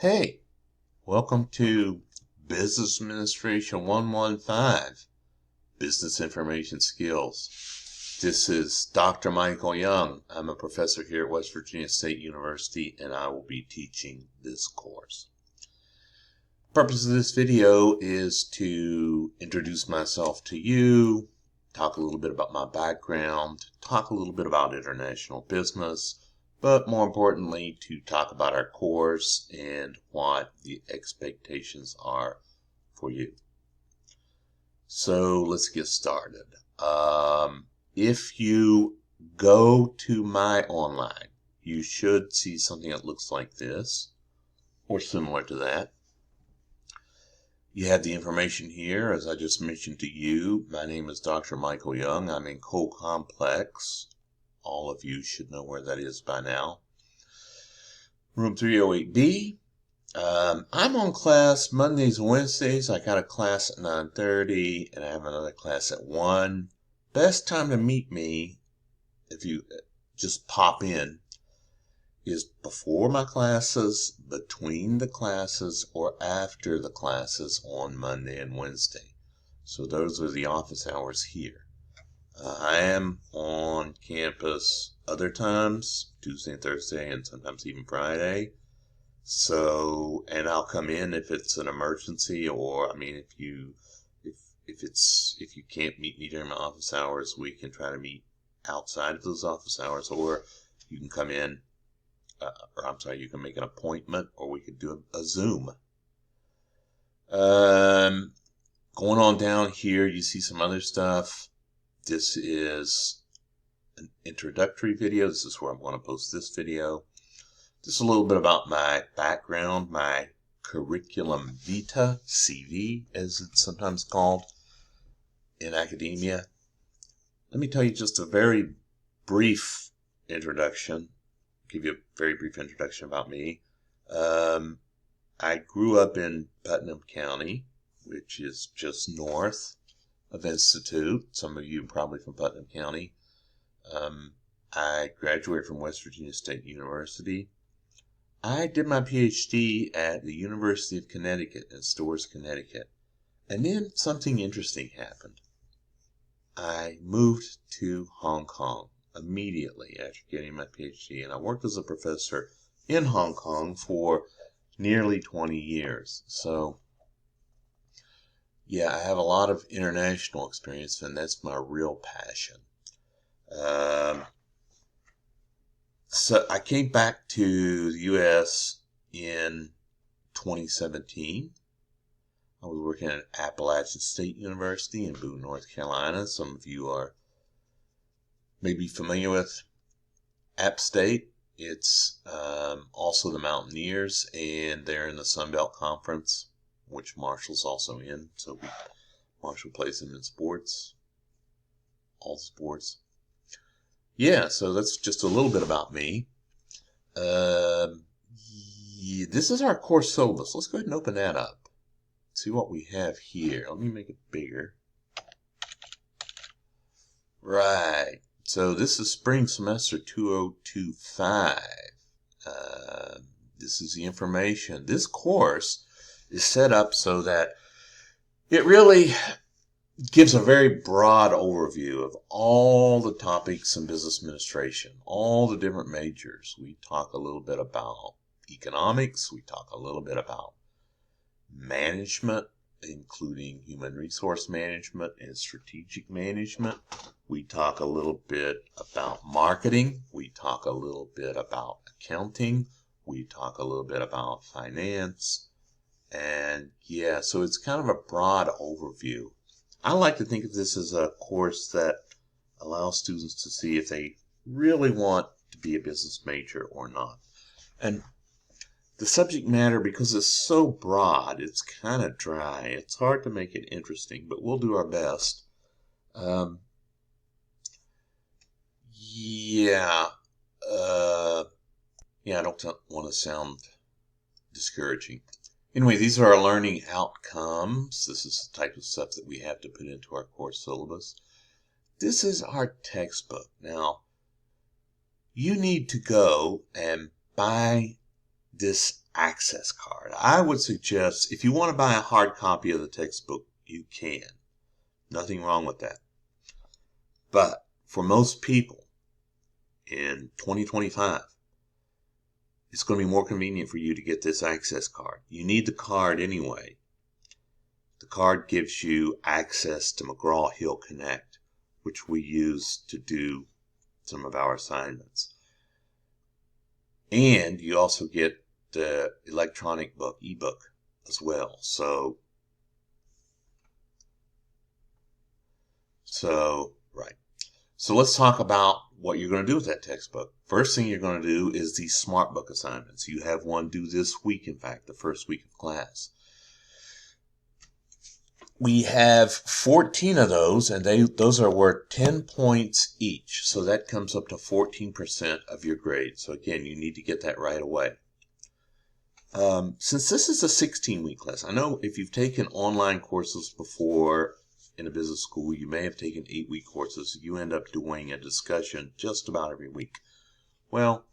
Hey, welcome to Business Administration 115, Business Information Skills. This is Dr. Michael Young. I'm a professor here at West Virginia State University, and I will be teaching this course. The purpose of this video is to introduce myself to you, talk a little bit about my background, talk a little bit about international business, but more importantly, to talk about our course and what the expectations are for you. So let's get started. If you go to my online, you should see something that looks like this or similar to that. You have the information here, as I just mentioned to you. My name is Dr. Michael Young. I'm in Cole Complex. All of you should know where that is by now. Room 308B. I'm on class Mondays and Wednesdays. I got a class at 9:30 and I have another class at 1. Best time to meet me, if you just pop in, is before my classes, between the classes, or after the classes on Monday and Wednesday. So those are the office hours here. I am on campus other times, Tuesday and Thursday, and sometimes even Friday. So, and I'll come in if it's an emergency, or if you can't meet me during my office hours, we can try to meet outside of those office hours, or you can come in, you can make an appointment, or we could do a Zoom. Going on down here, you see some other stuff. This is an introductory video. This is where I'm going to post this video. Just a little bit about my background, my curriculum vitae, CV, as it's sometimes called in academia. Let me tell you just a very brief introduction. Give you a very brief introduction about me. I grew up in Putnam County, which is just north of Institute. Some of you probably from Putnam County. I graduated from West Virginia State University. I did my PhD at the University of Connecticut in Storrs, Connecticut. And then something interesting happened. I moved to Hong Kong immediately after getting my PhD, and I worked as a professor in Hong Kong for nearly 20 years. So yeah, I have a lot of international experience, and that's my real passion. So I came back to the U.S. in 2017. I was working at Appalachian State University in Boone, North Carolina. Some of you are maybe familiar with App State. It's also the Mountaineers, and they're in the Sun Belt Conference, which Marshall's also in. So Marshall plays them in sports, all sports. Yeah, so that's just a little bit about me. This is our course syllabus. Let's go ahead and open that up. See what we have here. Let me make it bigger. Right. So this is spring semester 2025. This is the information. This course is set up so that it really gives a very broad overview of all the topics in business administration, all the different majors. We talk a little bit about economics. We talk a little bit about management, including human resource management and strategic management. We talk a little bit about marketing. We talk a little bit about accounting. We talk a little bit about finance. And yeah, so it's kind of a broad overview. I like to think of this as a course that allows students to see if they really want to be a business major or not. And the subject matter, because it's so broad, it's kind of dry. It's hard to make it interesting, but we'll do our best. I don't want to sound discouraging. Anyway, these are our learning outcomes. This is the type of stuff that we have to put into our course syllabus. This is our textbook. Now, you need to go and buy this access card. I would suggest if you want to buy a hard copy of the textbook, you can. Nothing wrong with that. But for most people in 2025, it's going to be more convenient for you to get this access card. You need the card anyway. The card gives you access to McGraw-Hill Connect, which we use to do some of our assignments. And you also get the electronic book, ebook, as well. So right. So let's talk about what you're going to do with that textbook. First thing you're going to do is these smart book assignments. You have one due this week, in fact, the first week of class. We have 14 of those, and those are worth 10 points each. So that comes up to 14% of your grade. So again, you need to get that right away. Since this is a 16-week class, I know if you've taken online courses before in a business school, you may have taken 8-week courses. You end up doing a discussion just about every week. Well,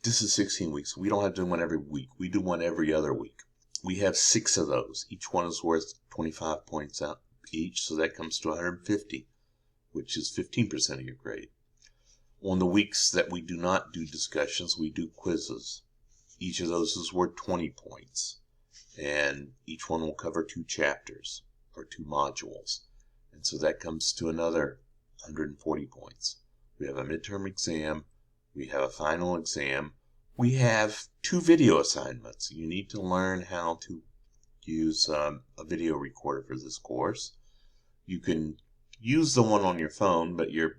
this is 16 weeks. We don't have to do one every week. We do one every other week. We have 6 of those. Each one is worth 25 points out each, so that comes to 150, which is 15% of your grade. On the weeks that we do not do discussions, we do quizzes. Each of those is worth 20 points, and each one will cover 2 chapters or 2 modules, and so that comes to another 140 points. We have a midterm exam. We have a final exam. We have 2 video assignments. You need to learn how to use a video recorder for this course. You can use the one on your phone, but you're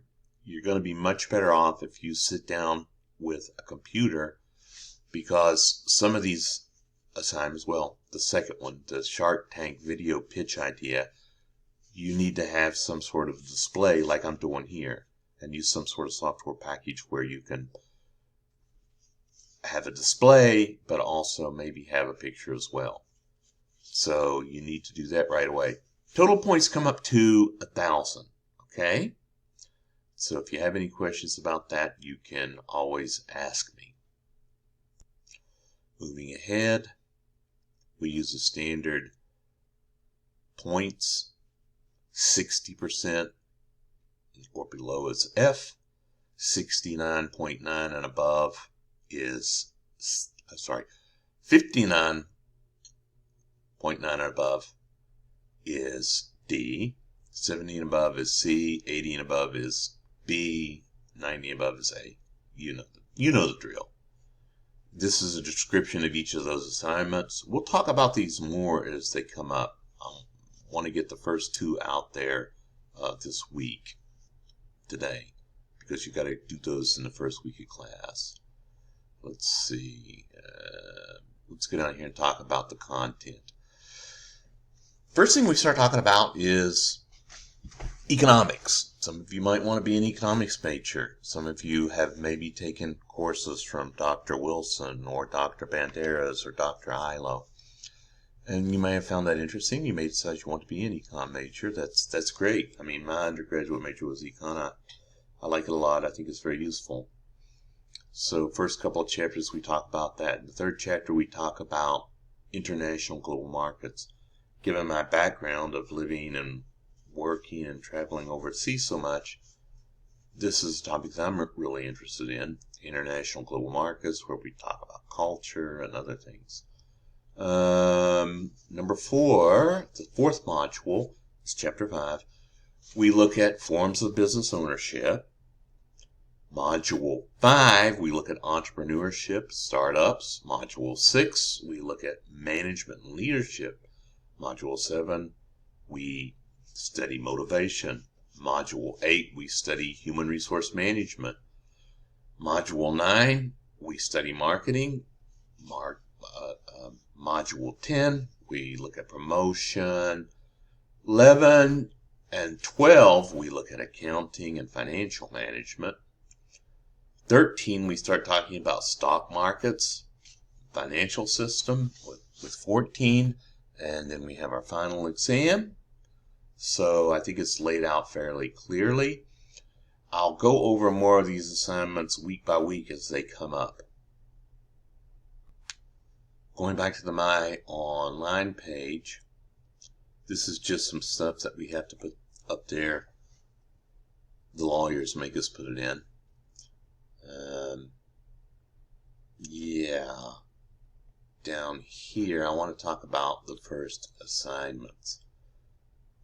going to be much better off if you sit down with a computer, because some of these assignments, well, the second one, the Shark Tank video pitch idea, you need to have some sort of display like I'm doing here, and use some sort of software package where you can have a display, but also maybe have a picture as well. So you need to do that right away. Total points come up to 1,000. Okay? So if you have any questions about that, you can always ask me. Moving ahead, we use the standard points. 60% or below is F. 69.9 and above is, 59.9 and above is D. 70 and above is C. 80 and above is B. 90 and above is A. You know the drill. This is a description of each of those assignments. We'll talk about these more as they come up. I want to get the first 2 out there this week, today, because you got to do those in the first week of class. Let's see. Let's get out here and talk about the content. First thing we start talking about is economics. Some of you might want to be an economics major. Some of you have maybe taken courses from Dr. Wilson or Dr. Banderas or Dr. Ilo. And you may have found that interesting. You may decide you want to be an econ major. That's great. I mean, my undergraduate major was econ. I like it a lot. I think it's very useful. So first couple of chapters we talk about that. In the third chapter we talk about international global markets. Given my background of living and working and traveling overseas so much, this is a topic that I'm really interested in. International global markets, where we talk about culture and other things. Number 4, the 4th module, is chapter 5. We look at forms of business ownership. Module 5, we look at entrepreneurship, startups. Module 6, we look at management and leadership. Module 7, we study motivation. Module 8, we study human resource management. Module 9, we study marketing. Module 10, we look at promotion. 11 and 12, we look at accounting and financial management. 13, we start talking about stock markets, financial system with 14, and then we have our final exam. So I think it's laid out fairly clearly. I'll go over more of these assignments week by week as they come up. going back to the My Online page, this is just some stuff that we have to put up there. The lawyers make us put it in. Yeah. Down here, I want to talk about the first assignments.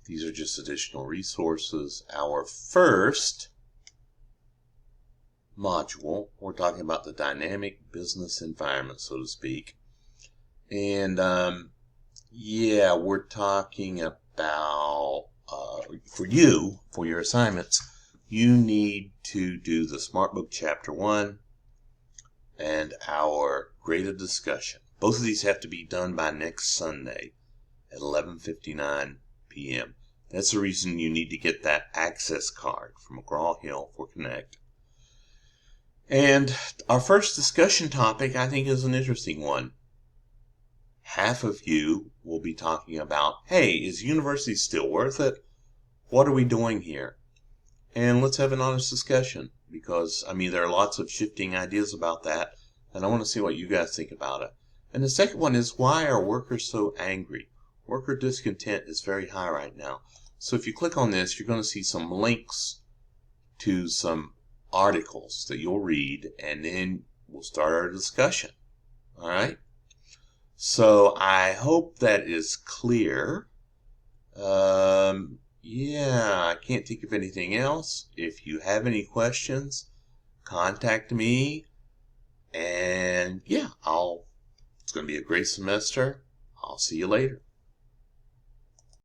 These are just additional resources. Our first module, we're talking about the dynamic business environment, so to speak. And yeah, we're talking about, for your assignments, you need to do the SmartBook Chapter 1 and our graded discussion. Both of these have to be done by next Sunday at 11:59 p.m. That's the reason you need to get that access card from McGraw-Hill for Connect. And our first discussion topic, I think, is an interesting one. Half of you will be talking about, hey, is university still worth it? What are we doing here? And let's have an honest discussion, because, I mean, there are lots of shifting ideas about that, and I want to see what you guys think about it. And the second one is, why are workers so angry? Worker discontent is very high right now. So if you click on this, you're going to see some links to some articles that you'll read, and then we'll start our discussion. All right? So I hope that is clear. Yeah, I can't think of anything else. If you have any questions, contact me. And yeah, it's going to be a great semester. I'll see you later.